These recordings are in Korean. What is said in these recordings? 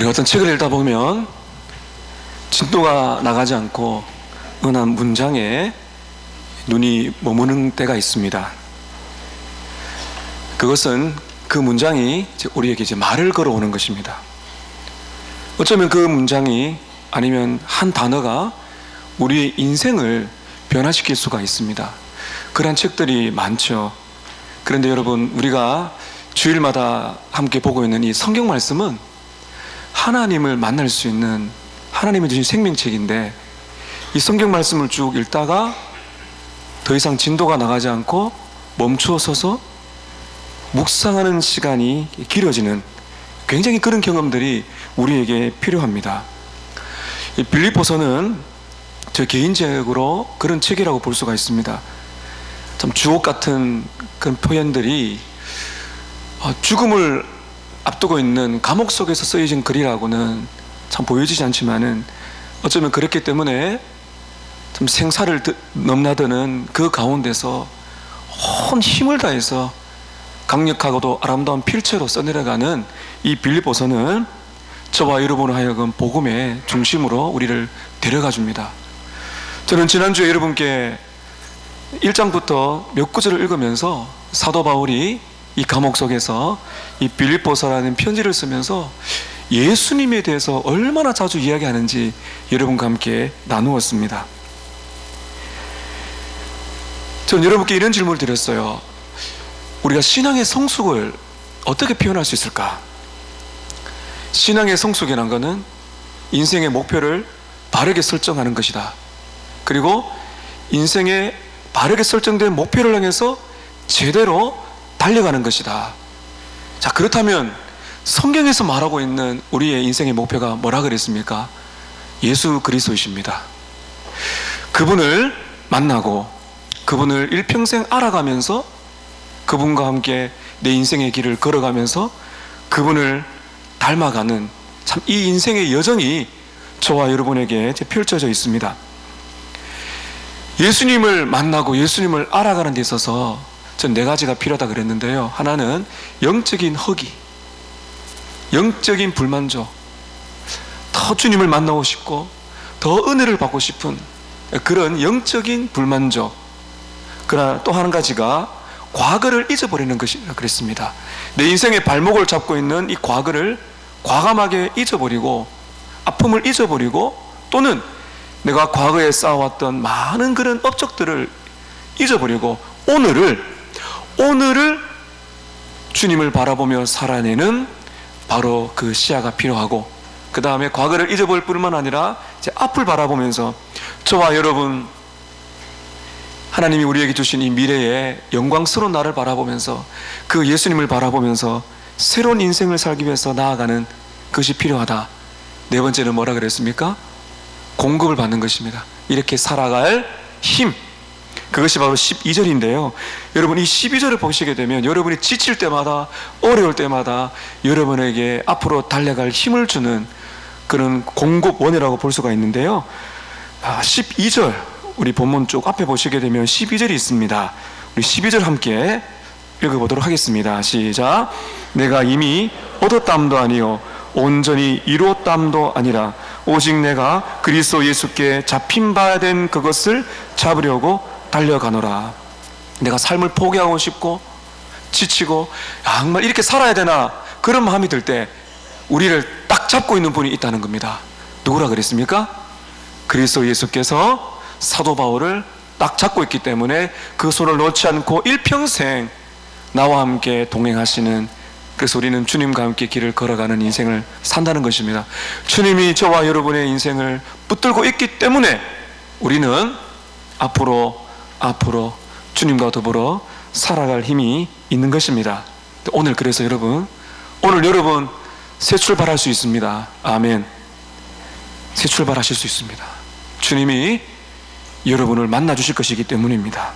우리 어떤 책을 읽다 보면 진도가 나가지 않고 어느 한 문장에 눈이 머무는 때가 있습니다. 그것은 그 문장이 우리에게 이제 말을 걸어오는 것입니다. 어쩌면 그 문장이 아니면 한 단어가 우리의 인생을 변화시킬 수가 있습니다. 그런 책들이 많죠. 그런데 여러분, 우리가 주일마다 함께 보고 있는 이 성경 말씀은 하나님을 만날 수 있는 하나님이 주신 생명책인데, 이 성경 말씀을 쭉 읽다가 더 이상 진도가 나가지 않고 멈추어 서서 묵상하는 시간이 길어지는 굉장히 그런 경험들이 우리에게 필요합니다. 이 빌립보서는 저 개인적으로 그런 책이라고 볼 수가 있습니다. 참 주옥 같은 그런 표현들이 죽음을 앞두고 있는 감옥 속에서 쓰여진 글이라고는 참 보여지지 않지만은 어쩌면 그렇기 때문에 좀 생사를 넘나드는 그 가운데서 온 힘을 다해서 강력하고도 아름다운 필체로 써내려가는 이 빌립보서는 저와 여러분을 하여금 복음의 중심으로 우리를 데려가 줍니다. 저는 지난주에 여러분께 1장부터 몇 구절을 읽으면서 사도 바울이 이 감옥 속에서 이 빌립보서라는 편지를 쓰면서 예수님에 대해서 얼마나 자주 이야기하는지 여러분과 함께 나누었습니다. 저는 여러분께 이런 질문을 드렸어요. 우리가 신앙의 성숙을 어떻게 표현할 수 있을까? 신앙의 성숙이라는 것은 인생의 목표를 바르게 설정하는 것이다. 그리고 인생의 바르게 설정된 목표를 향해서 제대로 달려가는 것이다. 자, 그렇다면 성경에서 말하고 있는 우리의 인생의 목표가 뭐라 그랬습니까? 예수 그리스도이십니다. 그분을 만나고 그분을 일평생 알아가면서 그분과 함께 내 인생의 길을 걸어가면서 그분을 닮아가는 참 이 인생의 여정이 저와 여러분에게 펼쳐져 있습니다. 예수님을 만나고 예수님을 알아가는 데 있어서 전 4가지가 필요하다 그랬는데요. 하나는 영적인 허기, 영적인 불만족, 더 주님을 만나고 싶고 더 은혜를 받고 싶은 그런 영적인 불만족. 그러나 또 한 가지가 과거를 잊어버리는 것이라 그랬습니다. 내 인생의 발목을 잡고 있는 이 과거를 과감하게 잊어버리고 아픔을 잊어버리고 또는 내가 과거에 쌓아왔던 많은 그런 업적들을 잊어버리고 오늘을 주님을 바라보며 살아내는 바로 그 시야가 필요하고, 그 다음에 과거를 잊어버릴 뿐만 아니라 이제 앞을 바라보면서 저와 여러분 하나님이 우리에게 주신 이 미래의 영광스러운 나를 바라보면서 그 예수님을 바라보면서 새로운 인생을 살기 위해서 나아가는 것이 필요하다. 4번째는 뭐라 그랬습니까? 공급을 받는 것입니다. 이렇게 살아갈 힘, 그것이 바로 12절인데요 여러분, 이 12절을 보시게 되면 여러분이 지칠 때마다 어려울 때마다 여러분에게 앞으로 달려갈 힘을 주는 그런 공급원이라고 볼 수가 있는데요 12절 우리 본문 쪽 앞에 보시게 되면 12절이 있습니다. 우리 12절 함께 읽어보도록 하겠습니다. 시작. 내가 이미 얻었담도 아니요 온전히 이루었담도 아니라 오직 내가 그리스도 예수께 잡힌 바 된 그것을 잡으려고 달려가노라. 내가 삶을 포기하고 싶고 지치고 정말 이렇게 살아야 되나 그런 마음이 들 때 우리를 딱 잡고 있는 분이 있다는 겁니다. 누구라 그랬습니까? 그리스도 예수께서 사도 바울을 딱 잡고 있기 때문에 그 손을 놓지 않고 일평생 나와 함께 동행하시는, 그래서 우리는 주님과 함께 길을 걸어가는 인생을 산다는 것입니다. 주님이 저와 여러분의 인생을 붙들고 있기 때문에 우리는 앞으로 주님과 더불어 살아갈 힘이 있는 것입니다. 오늘 그래서 여러분 새 출발할 수 있습니다. 아멘. 새 출발하실 수 있습니다. 주님이 여러분을 만나 주실 것이기 때문입니다.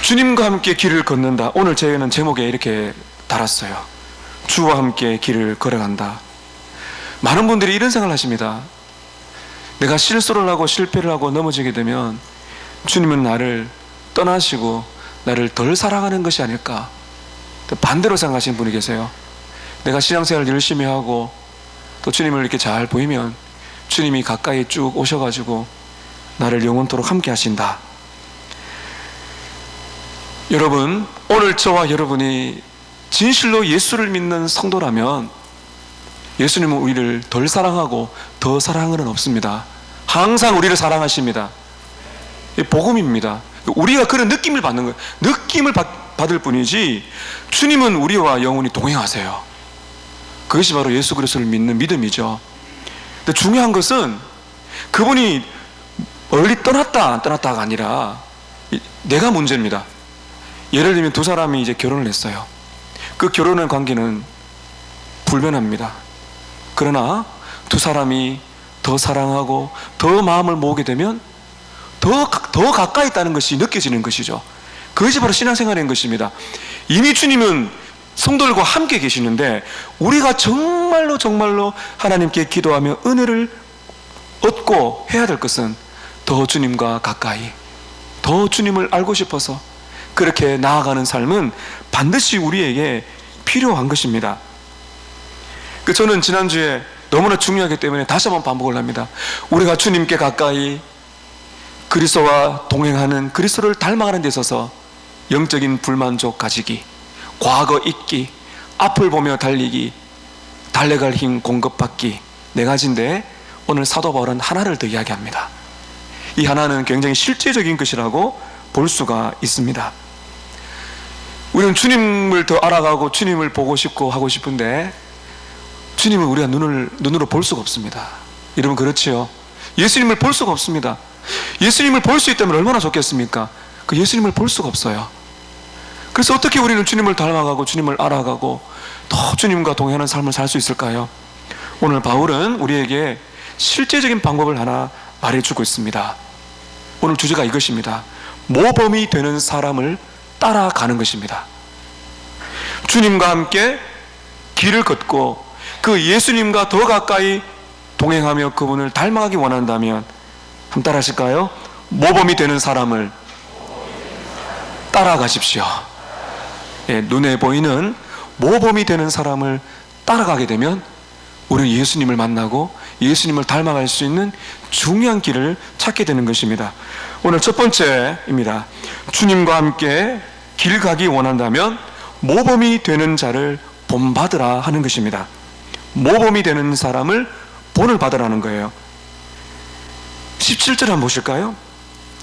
주님과 함께 길을 걷는다. 오늘 저희는 제목에 이렇게 달았어요. 주와 함께 길을 걸어간다. 많은 분들이 이런 생각을 하십니다. 내가 실수를 하고 실패를 하고 넘어지게 되면 주님은 나를 떠나시고 나를 덜 사랑하는 것이 아닐까. 반대로 생각하시는 분이 계세요. 내가 신앙생활을 열심히 하고 또 주님을 이렇게 잘 보이면 주님이 가까이 쭉 오셔가지고 나를 영원토록 함께 하신다. 여러분, 오늘 저와 여러분이 진실로 예수를 믿는 성도라면 예수님은 우리를 덜 사랑하고 더 사랑하는 없습니다. 항상 우리를 사랑하십니다. 복음입니다. 우리가 그런 느낌을 받는 거예요. 느낌을 받을 뿐이지 주님은 우리와 영원히 동행하세요. 그것이 바로 예수 그리스도를 믿는 믿음이죠. 근데 중요한 것은 그분이 멀리 떠났다 안 떠났다가 아니라 내가 문제입니다. 예를 들면 두 사람이 이제 결혼을 했어요. 그 결혼의 관계는 불변합니다. 그러나 두 사람이 더 사랑하고 더 마음을 모으게 되면 더 가까이 있다는 것이 느껴지는 것이죠. 그것이 바로 신앙생활인 것입니다. 이미 주님은 성도들과 함께 계시는데 우리가 정말로 하나님께 기도하며 은혜를 얻고 해야 될 것은 더 주님과 가까이, 더 주님을 알고 싶어서 그렇게 나아가는 삶은 반드시 우리에게 필요한 것입니다. 저는 지난주에 너무나 중요하기 때문에 다시 한번 반복을 합니다. 우리가 주님께 가까이 그리스도와 동행하는, 그리스도를 닮아가는 데 있어서 영적인 불만족 가지기, 과거 잊기, 앞을 보며 달리기, 달려갈 힘 공급받기, 네 가지인데 오늘 사도 바울은 하나를 더 이야기합니다. 이 하나는 굉장히 실제적인 것이라고 볼 수가 있습니다. 우리는 주님을 더 알아가고 주님을 보고 싶고 하고 싶은데 주님은 우리가 눈으로 볼 수가 없습니다. 여러분 그렇지요? 예수님을 볼 수가 없습니다. 예수님을 볼 수 있다면 얼마나 좋겠습니까? 그 예수님을 볼 수가 없어요. 그래서 어떻게 우리는 주님을 닮아가고 주님을 알아가고 더 주님과 동행하는 삶을 살 수 있을까요? 오늘 바울은 우리에게 실제적인 방법을 하나 말해주고 있습니다. 오늘 주제가 이것입니다. 모범이 되는 사람을 따라가는 것입니다. 주님과 함께 길을 걷고 그 예수님과 더 가까이 동행하며 그분을 닮아가기 원한다면 한번 따라 하실까요? 모범이 되는 사람을 따라가십시오. 예, 눈에 보이는 모범이 되는 사람을 따라가게 되면 우리는 예수님을 만나고 예수님을 닮아갈 수 있는 중요한 길을 찾게 되는 것입니다. 오늘 첫 번째입니다. 주님과 함께 길 가기 원한다면 모범이 되는 자를 본받으라 하는 것입니다. 모범이 되는 사람을 본을 받으라는 거예요. 17절 한번 보실까요?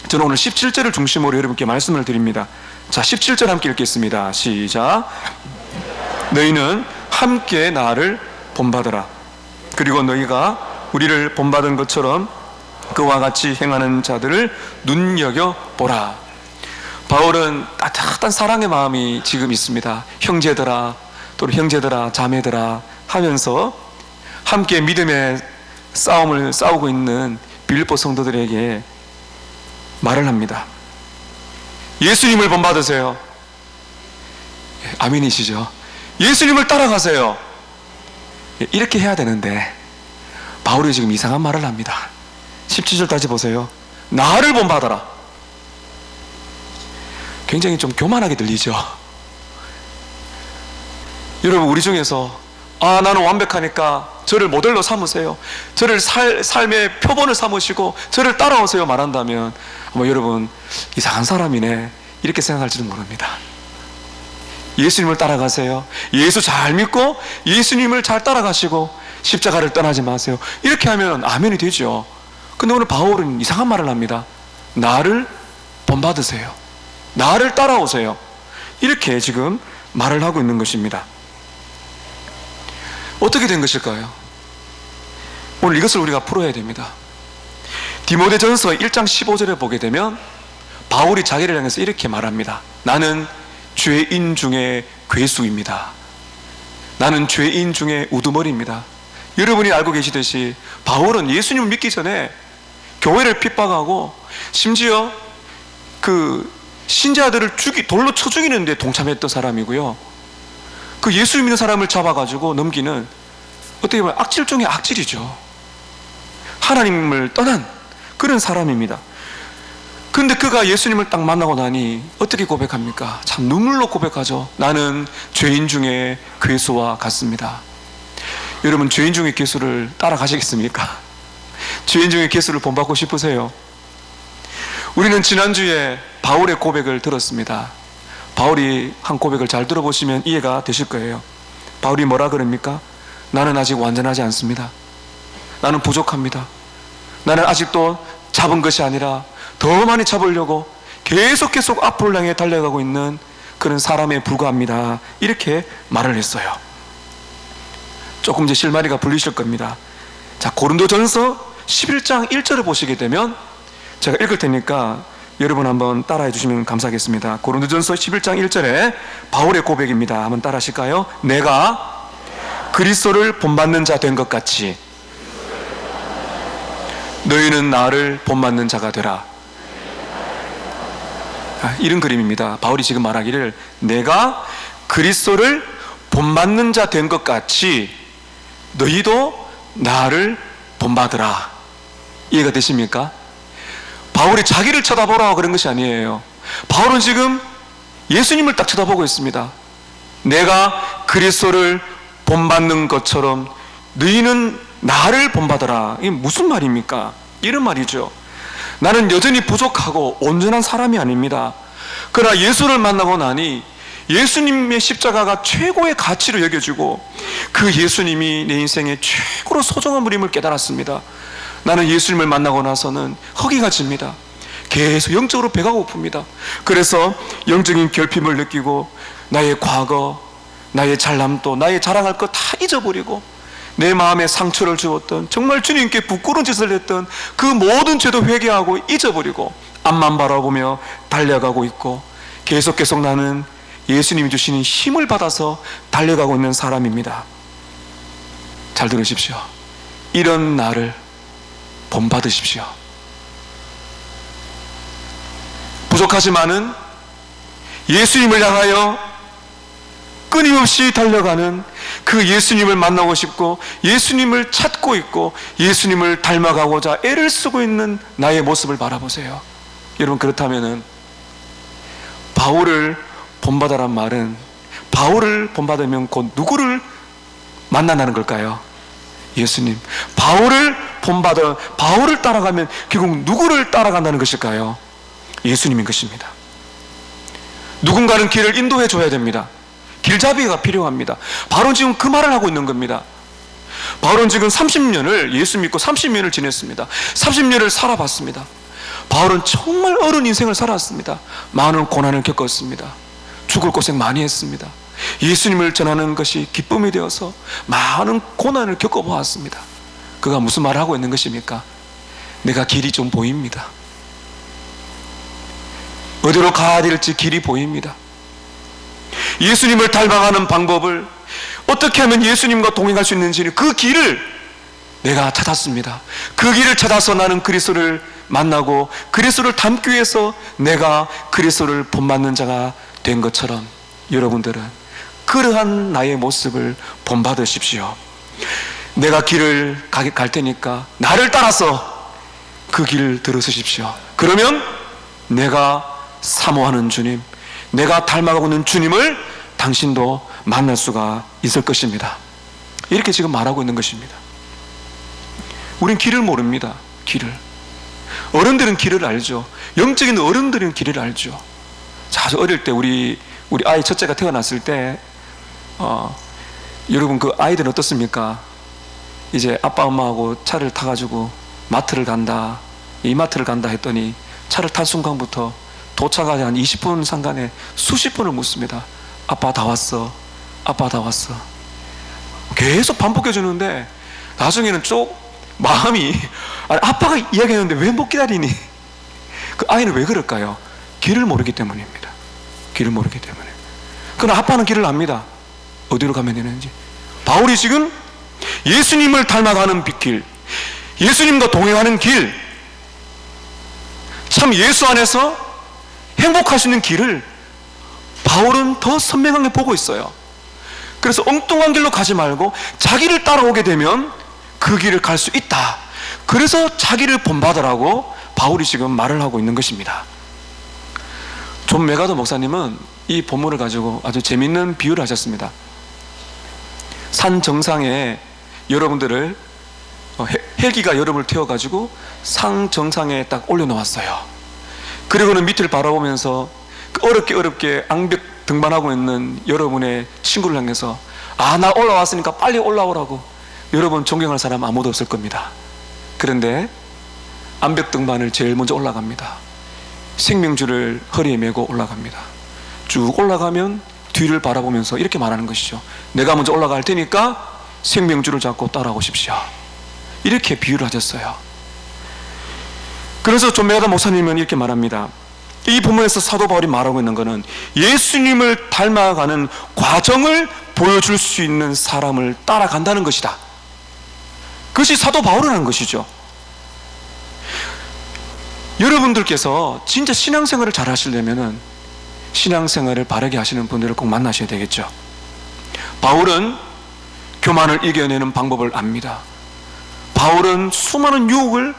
저는 오늘 17절을 중심으로 여러분께 말씀을 드립니다. 자, 17절 함께 읽겠습니다. 시작. 너희는 함께 나를 본받으라. 그리고 너희가 우리를 본받은 것처럼 그와 같이 행하는 자들을 눈여겨보라. 바울은 따뜻한 사랑의 마음이 지금 있습니다. 형제들아, 또는 형제들아, 자매들아 하면서 함께 믿음의 싸움을 싸우고 있는 빌립보 성도들에게 말을 합니다. 예수님을 본받으세요. 아멘이시죠? 예수님을 따라가세요. 이렇게 해야 되는데 바울이 지금 이상한 말을 합니다. 17절 다시 보세요. 나를 본받아라. 굉장히 좀 교만하게 들리죠? 여러분, 우리 중에서 나는 완벽하니까 저를 모델로 삼으세요, 저를 삶의 표본을 삼으시고 저를 따라오세요 말한다면 아마 여러분 이상한 사람이네 이렇게 생각할지는 모릅니다. 예수님을 따라가세요. 예수 잘 믿고 예수님을 잘 따라가시고 십자가를 떠나지 마세요. 이렇게 하면 아멘이 되죠. 근데 오늘 바울은 이상한 말을 합니다. 나를 본받으세요. 나를 따라오세요. 이렇게 지금 말을 하고 있는 것입니다. 어떻게 된 것일까요? 오늘 이것을 우리가 풀어야 됩니다. 디모데전서 1장 15절에 보게 되면 바울이 자기를 향해서 이렇게 말합니다. 나는 죄인 중에 괴수입니다. 나는 죄인 중에 우두머리입니다. 여러분이 알고 계시듯이 바울은 예수님을 믿기 전에 교회를 핍박하고 심지어 그 신자들을 돌로 쳐 죽이는 데 동참했던 사람이고요. 그 예수 믿는 사람을 잡아가지고 넘기는 어떻게 보면 악질 중에 악질이죠. 하나님을 떠난 그런 사람입니다. 그런데 그가 예수님을 딱 만나고 나니 어떻게 고백합니까? 참 눈물로 고백하죠. 나는 죄인 중에 괴수와 같습니다. 여러분, 죄인 중에 괴수를 따라가시겠습니까? 죄인 중에 괴수를 본받고 싶으세요? 우리는 지난주에 바울의 고백을 들었습니다. 바울이 한 고백을 잘 들어보시면 이해가 되실 거예요. 바울이 뭐라 그럽니까? 나는 아직 완전하지 않습니다. 나는 부족합니다. 나는 아직도 잡은 것이 아니라 더 많이 잡으려고 계속 앞을 향해 달려가고 있는 그런 사람에 불과합니다. 이렇게 말을 했어요. 조금 이제 실마리가 불리실 겁니다. 자, 고린도전서 11장 1절을 보시게 되면 제가 읽을 테니까 여러분 한번 따라해 주시면 감사하겠습니다. 고린도전서 11장 1절에 바울의 고백입니다. 한번 따라 하실까요? 내가 그리스도를 본받는 자 된 것 같이 너희는 나를 본받는 자가 되라. 이런 그림입니다. 바울이 지금 말하기를 내가 그리스도를 본받는 자 된 것 같이 너희도 나를 본받으라. 이해가 되십니까? 바울이 자기를 쳐다보라고 그런 것이 아니에요. 바울은 지금 예수님을 딱 쳐다보고 있습니다. 내가 그리스도를 본받는 것처럼 너희는 나를 본받아라. 이게 무슨 말입니까? 이런 말이죠. 나는 여전히 부족하고 온전한 사람이 아닙니다. 그러나 예수를 만나고 나니 예수님의 십자가가 최고의 가치로 여겨지고 그 예수님이 내 인생의 최고로 소중한 분임을 깨달았습니다. 나는 예수님을 만나고 나서는 허기가 집니다. 계속 영적으로 배가 고픕니다. 그래서 영적인 결핍을 느끼고 나의 과거, 나의 잘남도, 나의 자랑할 것 다 잊어버리고 내 마음에 상처를 주었던, 정말 주님께 부끄러운 짓을 했던 그 모든 죄도 회개하고 잊어버리고 앞만 바라보며 달려가고 있고 계속 나는 예수님이 주시는 힘을 받아서 달려가고 있는 사람입니다. 잘 들으십시오. 이런 나를 본받으십시오. 부족하지만은 예수님을 향하여 끊임없이 달려가는 그 예수님을 만나고 싶고 예수님을 찾고 있고 예수님을 닮아가고자 애를 쓰고 있는 나의 모습을 바라보세요. 여러분, 그렇다면은 바울을 본받아란 말은 바울을 본받으면 곧 누구를 만난다는 걸까요? 예수님. 바울을 본받아 바울을 따라가면 결국 누구를 따라간다는 것일까요? 예수님인 것입니다. 누군가는 길을 인도해 줘야 됩니다. 길잡이가 필요합니다. 바울은 지금 그 말을 하고 있는 겁니다. 바울은 지금 30년을 예수 믿고 30년을 지냈습니다. 30년을 살아봤습니다. 바울은 정말 어려운 인생을 살았습니다. 많은 고난을 겪었습니다. 죽을 고생 많이 했습니다. 예수님을 전하는 것이 기쁨이 되어서 많은 고난을 겪어보았습니다. 그가 무슨 말을 하고 있는 것입니까? 내가 길이 좀 보입니다. 어디로 가야 될지 길이 보입니다. 예수님을 닮아가는 방법을, 어떻게 하면 예수님과 동행할 수 있는지 그 길을 내가 찾았습니다. 그 길을 찾아서 나는 그리스도를 만나고 그리스도를 닮기 위해서 내가 그리스도를 본받는 자가 된 것처럼 여러분들은 그러한 나의 모습을 본받으십시오. 내가 길을 갈 테니까 나를 따라서 그 길을 들어서십시오. 그러면 내가 사모하는 주님, 내가 닮아가고 있는 주님을 당신도 만날 수가 있을 것입니다. 이렇게 지금 말하고 있는 것입니다. 우린 길을 모릅니다. 길을. 어른들은 길을 알죠. 영적인 어른들은 길을 알죠. 아주 어릴 때 우리 아이 첫째가 태어났을 때 여러분, 그 아이들은 어떻습니까? 이제 아빠 엄마하고 차를 타가지고 마트를 간다, 이마트를 간다 했더니 차를 탈 순간부터 도착하지 한 20분 상간에 수십 번을 묻습니다. 아빠 다 왔어, 아빠 다 왔어. 계속 반복해 주는데 나중에는 마음이 아빠가 이야기했는데 왜 못 기다리니? 그 아이는 왜 그럴까요? 길을 모르기 때문입니다. 길을 모르기 때문에. 그러나 아빠는 길을 압니다. 어디로 가면 되는지. 바울이 지금 예수님을 닮아가는 길, 예수님과 동행하는 길, 참 예수 안에서 행복할 수 있는 길을 바울은 더 선명하게 보고 있어요. 그래서 엉뚱한 길로 가지 말고 자기를 따라오게 되면 그 길을 갈 수 있다. 그래서 자기를 본받으라고 바울이 지금 말을 하고 있는 것입니다. 존 메가더 목사님은 이 본문을 가지고 아주 재밌는 비유를 하셨습니다. 산 정상에 여러분들을 헬기가 여러분을 태워가지고 산 정상에 딱 올려놓았어요. 그리고는 밑을 바라보면서 어렵게 앙벽 등반하고 있는 여러분의 친구를 향해서 나 올라왔으니까 빨리 올라오라고. 여러분 존경할 사람 아무도 없을 겁니다. 그런데 암벽 등반을 제일 먼저 올라갑니다. 생명줄을 허리에 메고 올라갑니다. 쭉 올라가면 뒤를 바라보면서 이렇게 말하는 것이죠. 내가 먼저 올라갈 테니까 생명줄을 잡고 따라오십시오. 이렇게 비유를 하셨어요. 그래서 존 메가더 목사님은 이렇게 말합니다. 이 본문에서 사도 바울이 말하고 있는 것은 예수님을 닮아가는 과정을 보여줄 수 있는 사람을 따라간다는 것이다. 그것이 사도 바울이라는 것이죠. 여러분들께서 진짜 신앙생활을 잘 하시려면 신앙생활을 바르게 하시는 분들을 꼭 만나셔야 되겠죠. 바울은 교만을 이겨내는 방법을 압니다. 바울은 수많은 유혹을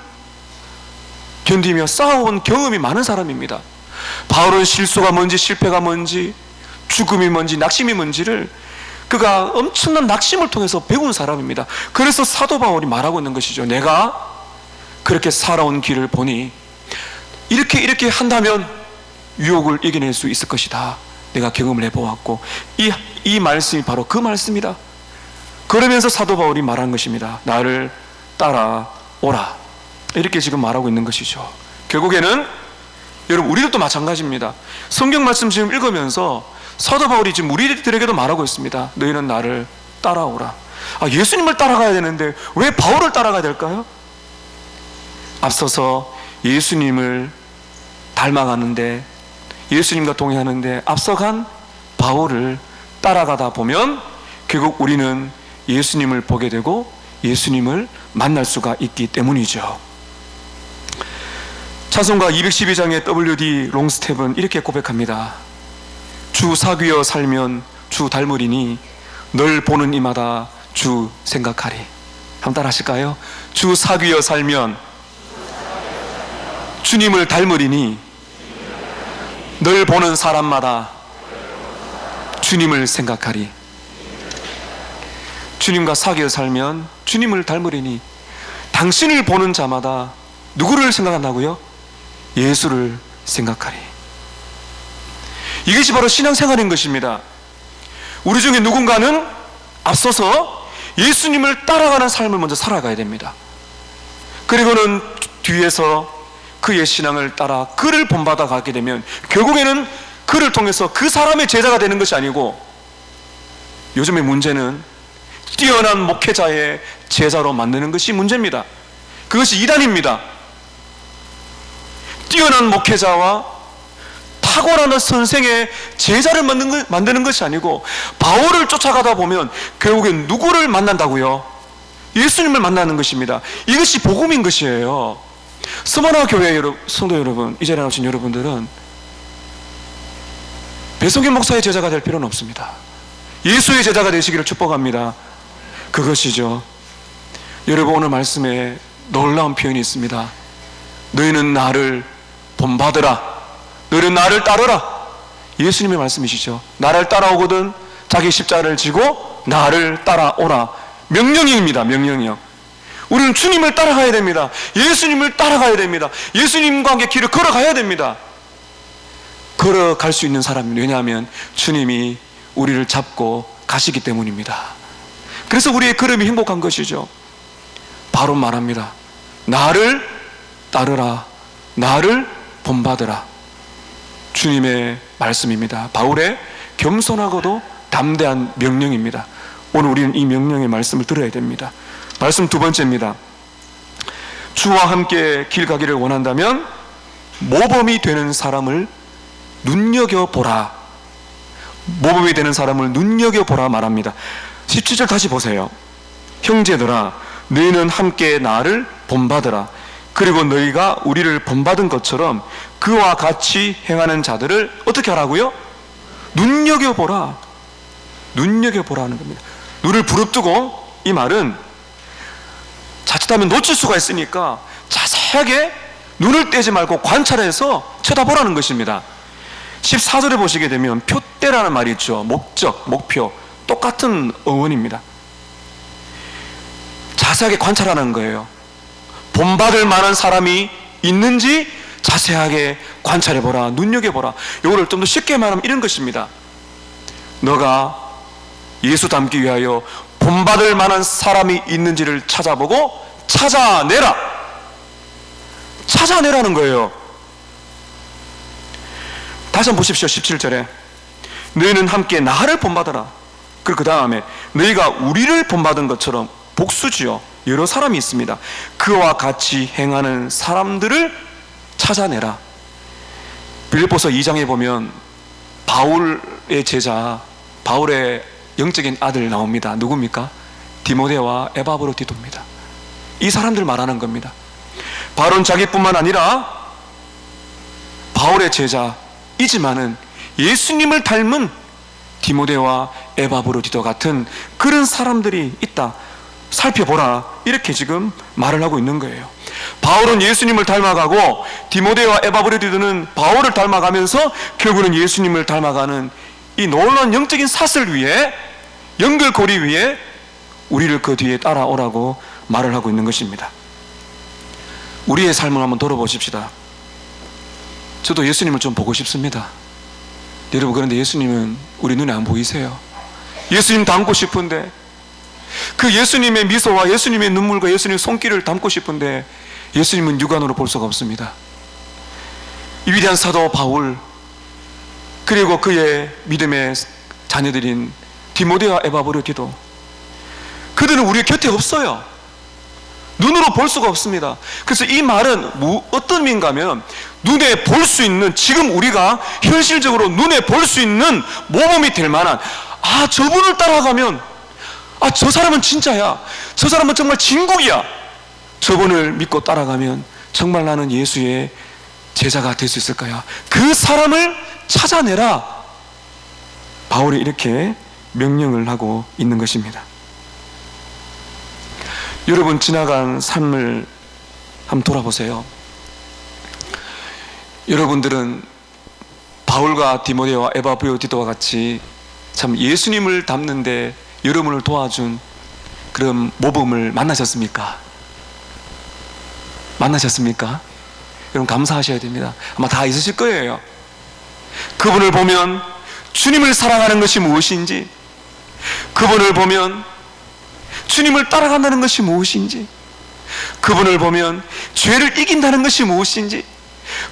견디며 싸워온 경험이 많은 사람입니다. 바울은 실수가 뭔지 실패가 뭔지 죽음이 뭔지 낙심이 뭔지를 그가 엄청난 낙심을 통해서 배운 사람입니다. 그래서 사도 바울이 말하고 있는 것이죠. 내가 그렇게 살아온 길을 보니 이렇게 한다면 유혹을 이겨낼 수 있을 것이다. 내가 경험을 해보았고 이 말씀이 바로 그 말씀이다. 그러면서 사도 바울이 말한 것입니다. 나를 따라오라. 이렇게 지금 말하고 있는 것이죠. 결국에는 여러분 우리들도 마찬가지입니다. 성경 말씀 지금 읽으면서 사도 바울이 지금 우리들에게도 말하고 있습니다. 너희는 나를 따라오라. 예수님을 따라가야 되는데 왜 바울을 따라가야 될까요? 앞서서 예수님을 닮아가는데 예수님과 동행하는데 앞서간 바울을 따라가다 보면 결국 우리는 예수님을 보게 되고 예수님을 만날 수가 있기 때문이죠. 찬송가 212장의 W.D. 롱스텝은 이렇게 고백합니다. 주 사귀어 살면 주 닮으리니 널 보는 이마다 주 생각하리. 한번 따라 하실까요? 주 사귀어 살면 주님을 닮으리니 널 보는 사람마다 주님을 생각하리. 주님과 사귀어 살면 주님을 닮으리니 당신을 보는 자마다 누구를 생각한다고요? 예수를 생각하리. 이것이 바로 신앙생활인 것입니다. 우리 중에 누군가는 앞서서 예수님을 따라가는 삶을 먼저 살아가야 됩니다. 그리고는 뒤에서 그의 신앙을 따라 그를 본받아 가게 되면 결국에는 그를 통해서 그 사람의 제자가 되는 것이 아니고, 요즘의 문제는 뛰어난 목회자의 제자로 만드는 것이 문제입니다. 그것이 이단입니다. 뛰어난 목회자와 탁월한 선생의 제자를 만드는 것이 아니고, 바울을 쫓아가다 보면 결국엔 누구를 만난다고요? 예수님을 만나는 것입니다. 이것이 복음인 것이에요. 서머나 교회 성도 여러분, 이 자리에 나오신 여러분들은 배성균 목사의 제자가 될 필요는 없습니다. 예수의 제자가 되시기를 축복합니다. 그것이죠. 여러분, 오늘 말씀에 놀라운 표현이 있습니다. 너희는 나를 본받으라. 너희는 나를 따르라. 예수님의 말씀이시죠. 나를 따라오거든 자기 십자가를 지고 나를 따라오라. 명령입니다. 명령이요. 우리는 주님을 따라가야 됩니다. 예수님을 따라가야 됩니다. 예수님과 함께 길을 걸어가야 됩니다. 걸어갈 수 있는 사람은, 왜냐하면 주님이 우리를 잡고 가시기 때문입니다. 그래서 우리의 걸음이 행복한 것이죠. 바로 말합니다. 나를 따르라. 나를 본받으라. 주님의 말씀입니다. 바울의 겸손하고도 담대한 명령입니다. 오늘 우리는 이 명령의 말씀을 들어야 됩니다. 말씀 두 번째입니다. 주와 함께 길 가기를 원한다면 모범이 되는 사람을 눈여겨보라. 모범이 되는 사람을 눈여겨보라 말합니다. 17절 다시 보세요. 형제들아, 너희는 함께 나를 본받으라. 그리고 너희가 우리를 본받은 것처럼 그와 같이 행하는 자들을 어떻게 하라고요? 눈여겨보라. 눈여겨보라 하는 겁니다. 눈을 부릅뜨고, 이 말은 자칫하면 놓칠 수가 있으니까 자세하게 눈을 떼지 말고 관찰해서 쳐다보라는 것입니다. 14절에 보시게 되면 표대라는 말이 있죠. 목적, 목표, 똑같은 어원입니다. 자세하게 관찰하는 거예요. 본받을 만한 사람이 있는지 자세하게 관찰해보라, 눈여겨보라. 이거를 좀 더 쉽게 말하면 이런 것입니다. 너가 예수 닮기 위하여 본받을 만한 사람이 있는지를 찾아보고 찾아내라. 찾아내라는 거예요. 다시 한번 보십시오. 17절에 너희는 함께 나를 본받아라. 그리고 그 다음에 너희가 우리를 본받은 것처럼 복수지요, 여러 사람이 있습니다. 그와 같이 행하는 사람들을 찾아내라. 빌립보서 2장에 보면 바울의 제자, 바울의 영적인 아들 나옵니다. 누굽니까? 디모데와 에바브로디도입니다. 이 사람들 말하는 겁니다. 바울은 자기뿐만 아니라 바울의 제자이지만은 예수님을 닮은 디모데와 에바브로디도 같은 그런 사람들이 있다. 살펴보라. 이렇게 지금 말을 하고 있는 거예요. 바울은 예수님을 닮아가고 디모데와 에바브로디도는 바울을 닮아가면서 결국은 예수님을 닮아가는 이 놀라운 영적인 사슬 위에, 연결고리 위에 우리를 그 뒤에 따라오라고 말을 하고 있는 것입니다. 우리의 삶을 한번 돌아보십시다. 저도 예수님을 좀 보고 싶습니다. 여러분, 그런데 예수님은 우리 눈에 안 보이세요? 예수님 닮고 싶은데, 그 예수님의 미소와 예수님의 눈물과 예수님의 손길을 담고 싶은데 예수님은 육안으로 볼 수가 없습니다. 이 위대한 사도 바울, 그리고 그의 믿음의 자녀들인 디모데와 에바브로디도, 그들은 우리 곁에 없어요. 눈으로 볼 수가 없습니다. 그래서 이 말은 어떤 의미인가 하면, 눈에 볼 수 있는, 지금 우리가 현실적으로 눈에 볼 수 있는 모범이 될 만한, 아, 저분을 따라가면, 아, 저 사람은 진짜야, 저 사람은 정말 진국이야, 저분을 믿고 따라가면 정말 나는 예수의 제자가 될 수 있을까요? 그 사람을 찾아내라. 바울이 이렇게 명령을 하고 있는 것입니다. 여러분, 지나간 삶을 한번 돌아보세요. 여러분들은 바울과 디모데와 에바브로디도와 같이 참 예수님을 닮는데 여러분을 도와준 그런 모범을 만나셨습니까? 만나셨습니까? 여러분, 감사하셔야 됩니다. 아마 다 있으실 거예요. 그분을 보면 주님을 사랑하는 것이 무엇인지, 그분을 보면 주님을 따라간다는 것이 무엇인지, 그분을 보면 죄를 이긴다는 것이 무엇인지,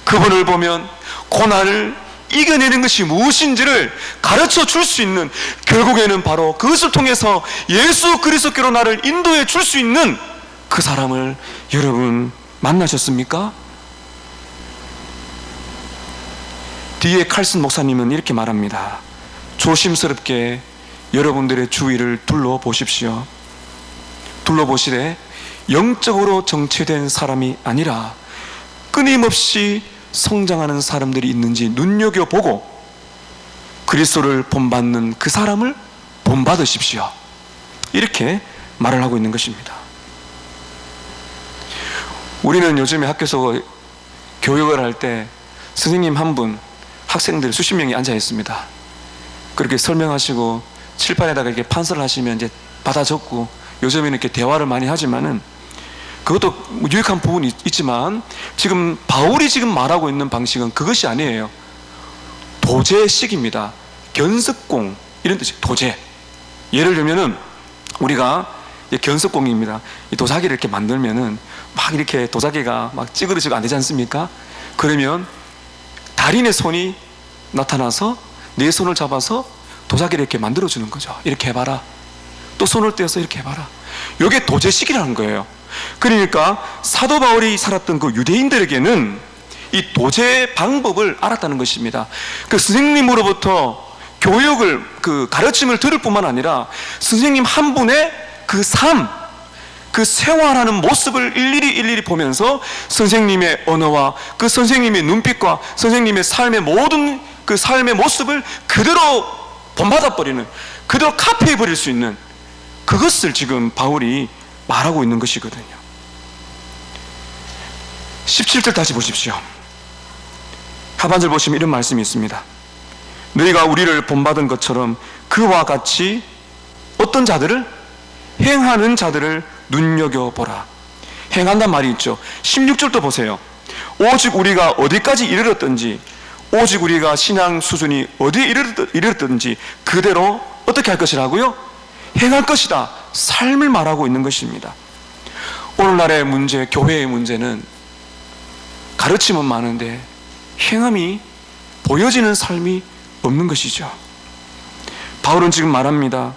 그분을 보면 고난을 이겨내는 것이 무엇인지를 가르쳐 줄 수 있는, 결국에는 바로 그것을 통해서 예수 그리스도께로 나를 인도해 줄 수 있는 그 사람을 여러분 만나셨습니까? 뒤에 칼슨 목사님은 이렇게 말합니다. 조심스럽게 여러분들의 주위를 둘러보십시오. 둘러보시되 영적으로 정체된 사람이 아니라 끊임없이 성장하는 사람들이 있는지 눈여겨보고 그리스도를 본받는 그 사람을 본받으십시오. 이렇게 말을 하고 있는 것입니다. 우리는 요즘에 학교에서 교육을 할 때 선생님 한 분, 학생들 수십 명이 앉아 있습니다. 그렇게 설명하시고 칠판에다가 이렇게 판서를 하시면 이제 받아 적고, 요즘에는 이렇게 대화를 많이 하지만은 그것도 유익한 부분이 있지만, 지금 바울이 지금 말하고 있는 방식은 그것이 아니에요. 도제식입니다. 견습공, 이런 뜻이 도제. 예를 들면은 우리가 견습공입니다. 이 도자기를 이렇게 만들면은 막 이렇게 도자기가 막 찌그러지고 안 되지 않습니까? 그러면 달인의 손이 나타나서 내 손을 잡아서 도자기를 이렇게 만들어주는 거죠. 이렇게 해봐라. 또 손을 떼어서 이렇게 해봐라. 이게 도제식이라는 거예요. 그러니까 사도 바울이 살았던 그 유대인들에게는 이 도제 방법을 알았다는 것입니다. 그 선생님으로부터 교육을, 그 가르침을 들을 뿐만 아니라 선생님 한 분의 그 삶, 그 생활하는 모습을 일일이 보면서 선생님의 언어와 그 선생님의 눈빛과 선생님의 삶의 모든 그 삶의 모습을 그대로 본받아버리는, 그대로 카피해버릴 수 있는, 그것을 지금 바울이 말하고 있는 것이거든요. 17절 다시 보십시오. 하반절 보시면 이런 말씀이 있습니다. 너희가 우리를 본받은 것처럼 그와 같이 어떤 자들을? 행하는 자들을 눈여겨보라. 행한단 말이 있죠. 16절도 보세요. 오직 우리가 어디까지 이르렀든지, 오직 우리가 신앙 수준이 어디에 이르렀든지 그대로 어떻게 할 것이라고요? 행할 것이다. 삶을 말하고 있는 것입니다. 오늘날의 문제, 교회의 문제는 가르침은 많은데 행함이, 보여지는 삶이 없는 것이죠. 바울은 지금 말합니다.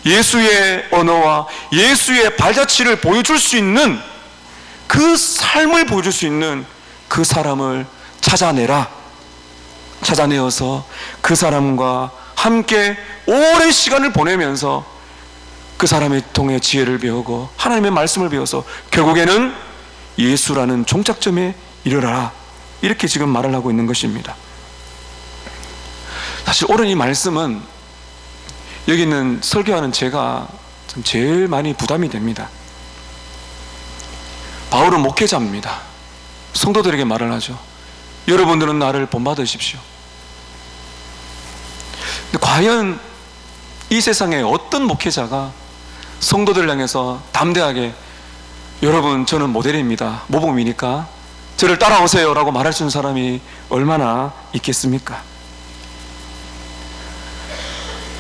예수의 언어와 예수의 발자취를 보여줄 수 있는, 그 삶을 보여줄 수 있는 그 사람을 찾아내라. 찾아내어서 그 사람과 함께 오랜 시간을 보내면서 그 사람의 통해 지혜를 배우고 하나님의 말씀을 배워서 결국에는 예수라는 종착점에 이르러라. 이렇게 지금 말을 하고 있는 것입니다. 사실 오늘 이 말씀은 여기 있는 설교하는 제가 참 제일 많이 부담이 됩니다. 바울은 목회자입니다. 성도들에게 말을 하죠. 여러분들은 나를 본받으십시오. 근데 과연 이 세상에 어떤 목회자가 성도들을 향해서 담대하게 여러분 저는 모델입니다, 모범이니까 저를 따라오세요 라고 말할 수 있는 사람이 얼마나 있겠습니까?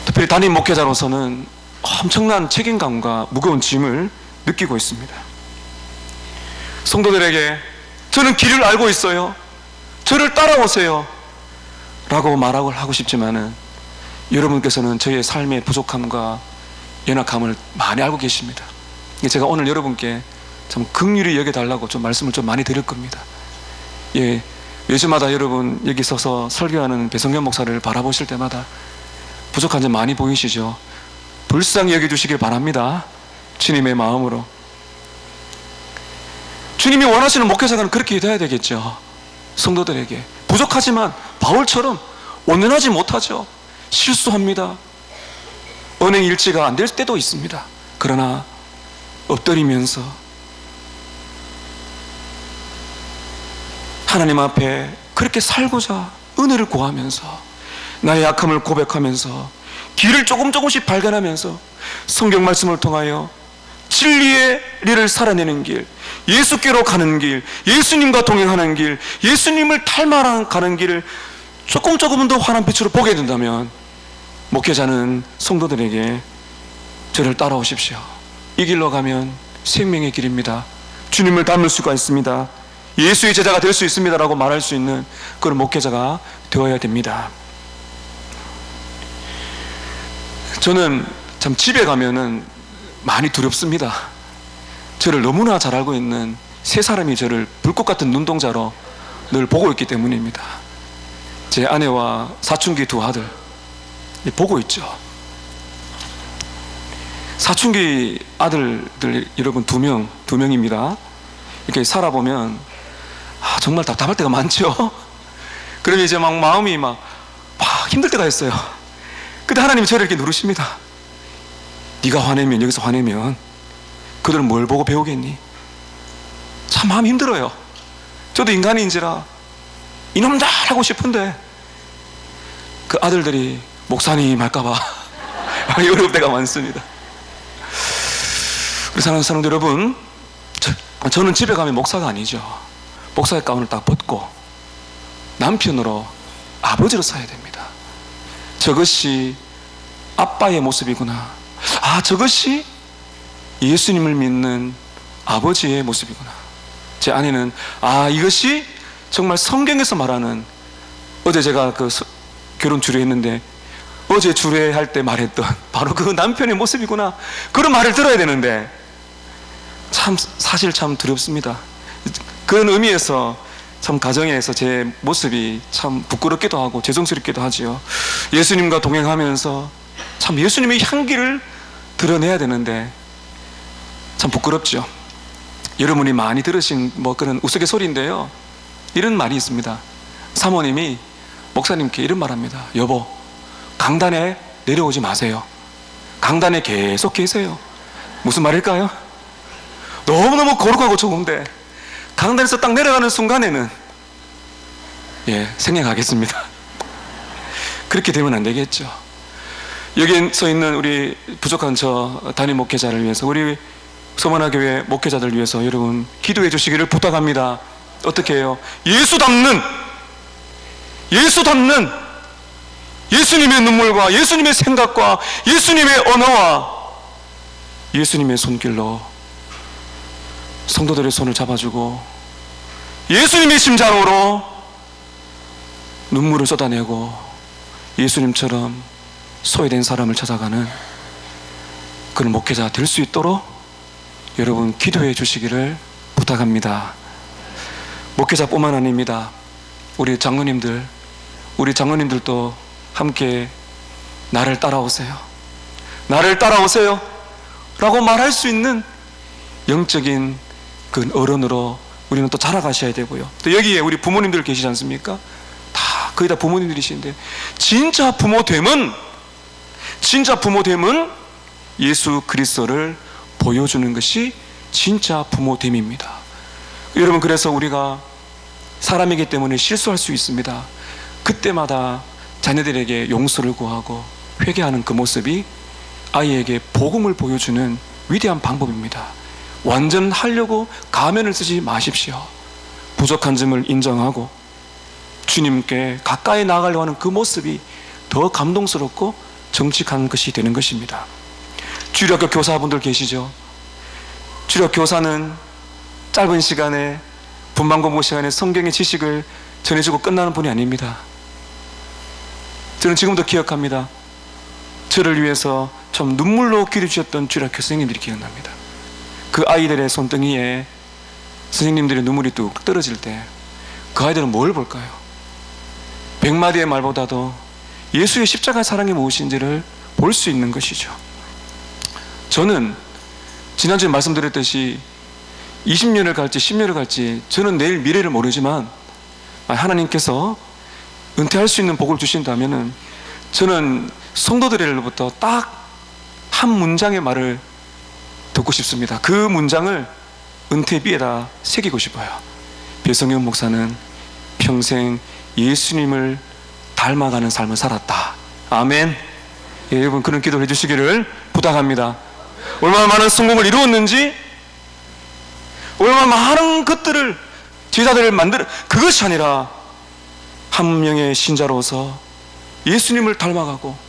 특별히 담임 목회자로서는 엄청난 책임감과 무거운 짐을 느끼고 있습니다. 성도들에게 저는 길을 알고 있어요, 저를 따라오세요 라고 말하고 하고 싶지만은 여러분께서는 저의 삶의 부족함과 연약함을 많이 알고 계십니다. 제가 오늘 여러분께 참 긍휼히 여겨달라고 좀 말씀을 좀 많이 드릴 겁니다. 예, 요즘마다 여러분 여기 서서 설교하는 배성현 목사를 바라보실 때마다 부족한 점 많이 보이시죠? 불쌍히 여겨주시길 바랍니다. 주님의 마음으로. 주님이 원하시는 목회자는 그렇게 돼야 되겠죠. 성도들에게 부족하지만 바울처럼 온전하지 못하죠. 실수합니다. 언행 일치가 안 될 때도 있습니다. 그러나 엎드리면서 하나님 앞에 그렇게 살고자 은혜를 구하면서 나의 약함을 고백하면서 길을 조금씩 발견하면서 성경 말씀을 통하여 진리의 길을 살아내는 길, 예수께로 가는 길, 예수님과 동행하는 길, 예수님을 닮아가는 길을 조금은 더 환한 빛으로 보게 된다면 목회자는 성도들에게 저를 따라오십시오, 이 길로 가면 생명의 길입니다, 주님을 닮을 수가 있습니다, 예수의 제자가 될 수 있습니다 라고 말할 수 있는 그런 목회자가 되어야 됩니다. 저는 참 집에 가면은 많이 두렵습니다. 저를 너무나 잘 알고 있는 세 사람이 저를 불꽃 같은 눈동자로 늘 보고 있기 때문입니다. 제 아내와 사춘기 두 아들 보고 있죠. 사춘기 아들들 여러분 두 명입니다. 이렇게 살아보면 정말 답답할 때가 많죠. 그러면 이제 막 마음이 막 힘들 때가 있어요. 근데 하나님이 저를 이렇게 누르십니다. 네가 화내면, 여기서 화내면 그들은 뭘 보고 배우겠니? 참 마음이 힘들어요. 저도 인간인지라 이놈들 하고 싶은데 그 아들들이 목사님 할까봐 어려울 때가 많습니다. 우리 사랑하는 사람들 여러분, 저는 집에 가면 목사가 아니죠. 목사의 가운을 딱 벗고 남편으로, 아버지로 살아야 됩니다. 저것이 아빠의 모습이구나. 저것이 예수님을 믿는 아버지의 모습이구나. 제 아내는 이것이 정말 성경에서 말하는, 어제 제가 그 결혼 주례했는데 어제 주례할 때 말했던 바로 그 남편의 모습이구나. 그런 말을 들어야 되는데 사실 참 두렵습니다. 그런 의미에서 참 가정에서 제 모습이 참 부끄럽기도 하고 죄송스럽기도 하지요. 예수님과 동행하면서 참 예수님의 향기를 드러내야 되는데 참 부끄럽죠. 여러분이 많이 들으신 그런 우스갯소리인데요, 이런 말이 있습니다. 사모님이 목사님께 이런 말합니다. 여보, 강단에 내려오지 마세요. 강단에 계속 계세요. 무슨 말일까요? 너무너무 거룩하고 좋은데 강단에서 딱 내려가는 순간에는 생략하겠습니다. 그렇게 되면 안 되겠죠. 여기 서 있는 우리 부족한 저 담임 목회자를 위해서, 우리 서문화교회 목회자들 위해서 여러분 기도해 주시기를 부탁합니다. 어떻게 해요? 예수 닮는 예수님의 눈물과 예수님의 생각과 예수님의 언어와 예수님의 손길로 성도들의 손을 잡아주고 예수님의 심장으로 눈물을 쏟아내고 예수님처럼 소외된 사람을 찾아가는 그런 목회자 될 수 있도록 여러분 기도해 주시기를 부탁합니다. 목회자뿐만 아닙니다. 우리 장로님들도 함께 나를 따라오세요 라고 말할 수 있는 영적인 그 어른으로 우리는 또 자라가셔야 되고요. 또 여기에 우리 부모님들 계시지 않습니까? 거의 다 부모님들이신데, 진짜 부모됨은 예수 그리스도를 보여주는 것이 진짜 부모됨입니다. 여러분, 그래서 우리가 사람이기 때문에 실수할 수 있습니다. 그때마다 자녀들에게 용서를 구하고 회개하는 그 모습이 아이에게 복음을 보여주는 위대한 방법입니다. 완전하려고 가면을 쓰지 마십시오. 부족한 점을 인정하고 주님께 가까이 나아가려고 하는 그 모습이 더 감동스럽고 정직한 것이 되는 것입니다. 주일학교 교사분들 계시죠? 주일학교 교사는 짧은 시간에, 분반 공부 시간에 성경의 지식을 전해주고 끝나는 분이 아닙니다. 저는 지금도 기억합니다. 저를 위해서 좀 눈물로 기도주셨던 주일학교 선생님들이 기억납니다. 그 아이들의 손등이에 선생님들의 눈물이 뚝 떨어질 때 그 아이들은 뭘 볼까요? 100마디의 말보다도 예수의 십자가 사랑이 무엇인지를 볼 수 있는 것이죠. 저는 지난주에 말씀드렸듯이 20년을 갈지 10년을 갈지 저는 내일 미래를 모르지만 하나님께서 은퇴할 수 있는 복을 주신다면 저는 성도들로부터 딱 한 문장의 말을 듣고 싶습니다. 그 문장을 은퇴비에다 새기고 싶어요. 배성현 목사는 평생 예수님을 닮아가는 삶을 살았다. 아멘. 여러분, 그런 기도를 해주시기를 부탁합니다. 얼마나 많은 성공을 이루었는지, 얼마나 많은 것들을, 제자들을 만들어, 그것이 아니라 한 명의 신자로서 예수님을 닮아가고,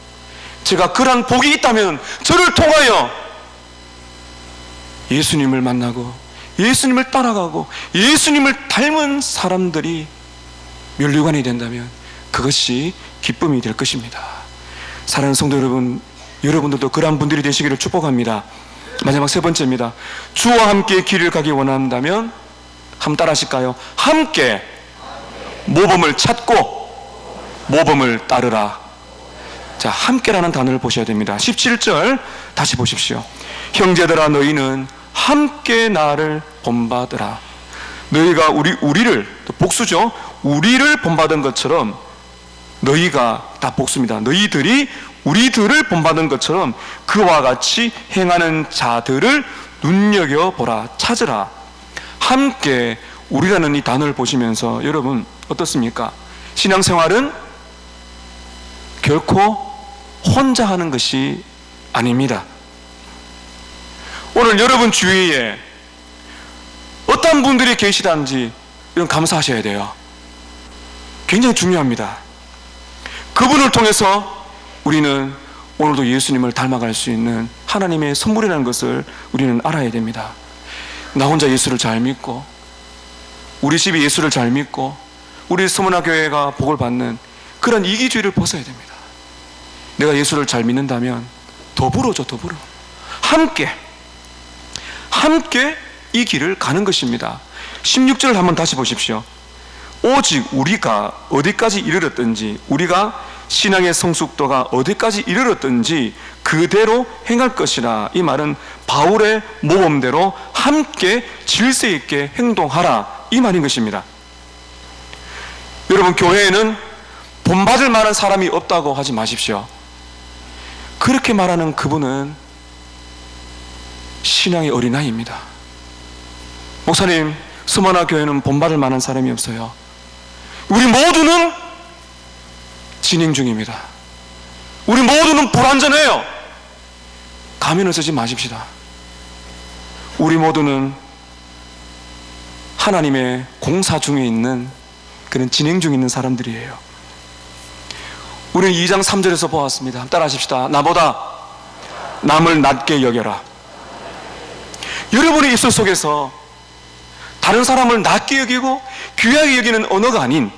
제가 그러한 복이 있다면 저를 통하여 예수님을 만나고 예수님을 따라가고 예수님을 닮은 사람들이 면류관이 된다면 그것이 기쁨이 될 것입니다. 사랑하는 성도 여러분, 여러분들도 그러한 분들이 되시기를 축복합니다. 마지막 세 번째입니다. 주와 함께 길을 가기 원한다면 한번 따라 하실까요? 함께 모범을 찾고 모범을 따르라. 자, 함께라는 단어를 보셔야 됩니다. 17절 다시 보십시오. 형제들아, 너희는 함께 나를 본받으라. 너희가 우리를, 복수죠, 우리를 본받은 것처럼, 너희가 다 복수입니다. 너희들이 우리들을 본받은 것처럼 그와 같이 행하는 자들을 눈여겨보라. 찾으라. 함께, 우리라는 이 단어를 보시면서 여러분 어떻습니까? 신앙생활은 결코 혼자 하는 것이 아닙니다. 오늘 여러분 주위에 어떤 분들이 계시다는지 이런 감사하셔야 돼요. 굉장히 중요합니다. 그분을 통해서 우리는 오늘도 예수님을 닮아갈 수 있는 하나님의 선물이라는 것을 우리는 알아야 됩니다. 나 혼자 예수를 잘 믿고, 우리 집이 예수를 잘 믿고, 우리 서문화교회가 복을 받는 그런 이기주의를 벗어야 됩니다. 내가 예수를 잘 믿는다면 더불어죠. 더불어 함께 이 길을 가는 것입니다. 16절을 한번 다시 보십시오. 오직 우리가 어디까지 이르렀든지, 우리가 신앙의 성숙도가 어디까지 이르렀든지 그대로 행할 것이라. 이 말은 바울의 모범대로 함께 질서 있게 행동하라, 이 말인 것입니다. 여러분, 교회에는 본받을 만한 사람이 없다고 하지 마십시오. 그렇게 말하는 그분은 신앙의 어린아이입니다. 목사님, 서머나 교회는 본받을 만한 사람이 없어요. 우리 모두는 진행 중입니다. 우리 모두는 불완전해요. 가면을 쓰지 마십시다. 우리 모두는 하나님의 공사 중에 있는 그런 진행 중에 있는 사람들이에요. 우리는 2장 3절에서 보았습니다. 따라 하십시다. 나보다 남을 낮게 여겨라. 여러분의 입술 속에서 다른 사람을 낮게 여기고 귀하게 여기는 언어가 아닌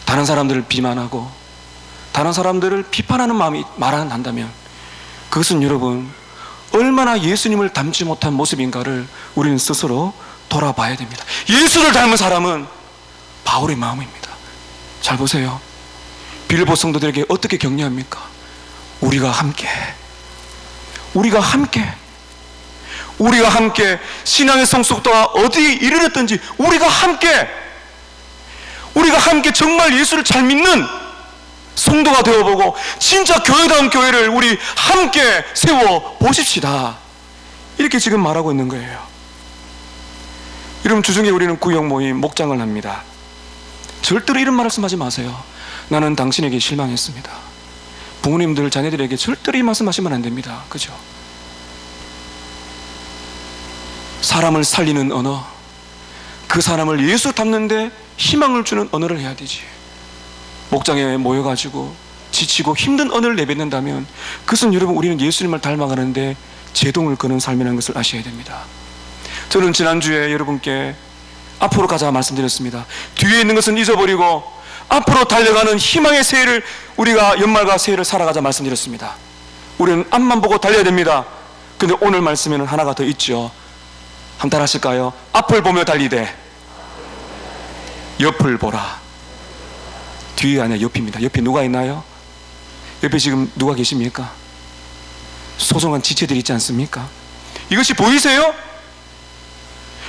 다른 사람들을 비난하고 다른 사람들을 비판하는 마음이 말한다면 그것은 여러분 얼마나 예수님을 닮지 못한 모습인가를 우리는 스스로 돌아봐야 됩니다. 예수를 닮은 사람은 바울의 마음입니다. 잘 보세요. 빌보 성도들에게 어떻게 격려합니까? 우리가 함께 신앙의 성숙도가 어디에 이르렀든지 우리가 함께 정말 예수를 잘 믿는 성도가 되어보고 진짜 교회다운 교회를 우리 함께 세워 보십시다. 이렇게 지금 말하고 있는 거예요. 여러분, 주중에 우리는 구역 모임 목장을 합니다. 절대로 이런 말씀하지 마세요. 나는 당신에게 실망했습니다. 부모님들 자녀들에게 절대로 이 말씀하시면 안 됩니다. 그죠? 사람을 살리는 언어, 그 사람을 예수 닮는데 희망을 주는 언어를 해야 되지. 목장에 모여가지고 지치고 힘든 언어를 내뱉는다면 그것은 여러분 우리는 예수님을 닮아가는데 제동을 거는 삶이라는 것을 아셔야 됩니다. 저는 지난주에 여러분께 앞으로 가자 말씀드렸습니다. 뒤에 있는 것은 잊어버리고 앞으로 달려가는 희망의 새해를 우리가 연말과 새해를 살아가자 말씀드렸습니다. 우리는 앞만 보고 달려야 됩니다. 근데 오늘 말씀에는 하나가 더 있죠. 한번 따라 하실까요? 앞을 보며 달리되 옆을 보라. 뒤가 아니라 옆입니다. 옆에 누가 있나요? 옆에 지금 누가 계십니까? 소중한 지체들이 있지 않습니까? 이것이 보이세요?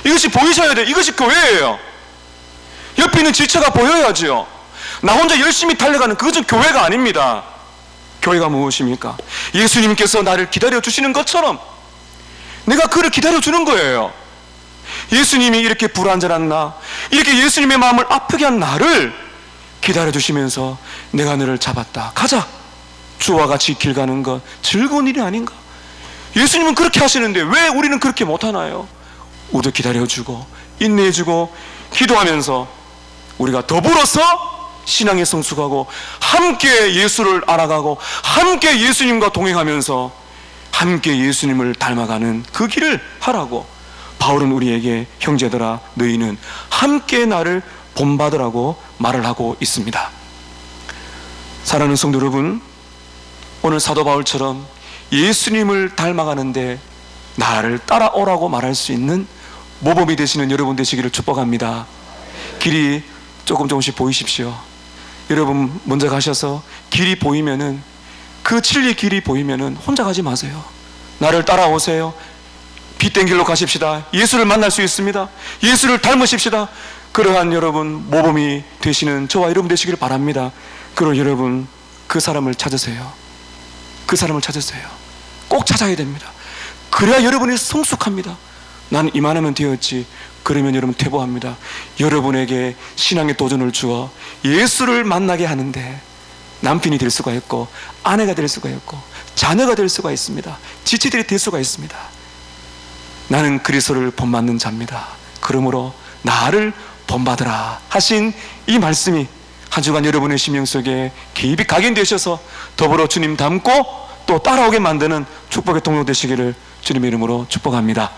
이것이 보이셔야 돼요. 이것이 교회예요. 옆에 있는 지체가 보여야지요. 나 혼자 열심히 달려가는 그것은 교회가 아닙니다. 교회가 무엇입니까? 예수님께서 나를 기다려주시는 것처럼 내가 그를 기다려주는 거예요. 예수님이 이렇게 불완전한 나, 이렇게 예수님의 마음을 아프게 한 나를 기다려주시면서 내가 너를 잡았다. 가자. 주와 같이 길 가는 것 즐거운 일이 아닌가? 예수님은 그렇게 하시는데 왜 우리는 그렇게 못하나요? 우리도 기다려주고 인내해주고 기도하면서 우리가 더불어서 신앙에 성숙하고 함께 예수를 알아가고 함께 예수님과 동행하면서 함께 예수님을 닮아가는 그 길을 하라고 바울은 우리에게 형제들아 너희는 함께 나를 본받으라고 말을 하고 있습니다. 사랑하는 성도 여러분, 오늘 사도 바울처럼 예수님을 닮아가는데 나를 따라오라고 말할 수 있는 모범이 되시는 여러분 되시기를 축복합니다. 길이 조금씩 보이십시오. 여러분 먼저 가셔서 길이 보이면은 그 진리의 길이 보이면은 혼자 가지 마세요. 나를 따라오세요. 빛된 길로 가십시다. 예수를 만날 수 있습니다. 예수를 닮으십시다. 그러한 여러분 모범이 되시는 저와 여러분 되시기를 바랍니다. 그리고 여러분 그 사람을 찾으세요. 그 사람을 찾으세요. 꼭 찾아야 됩니다. 그래야 여러분이 성숙합니다. 나는 이만하면 되었지. 그러면 여러분 퇴보합니다. 여러분에게 신앙의 도전을 주어 예수를 만나게 하는데 남편이 될 수가 있고 아내가 될 수가 있고 자녀가 될 수가 있습니다. 지체들이 될 수가 있습니다. 나는 그리스도를 본받는 자입니다. 그러므로 나를 본받으라 하신 이 말씀이 한 주간 여러분의 심령 속에 깊이 각인되셔서 더불어 주님 닮고 또 따라오게 만드는 축복의 통로 되시기를 주님의 이름으로 축복합니다.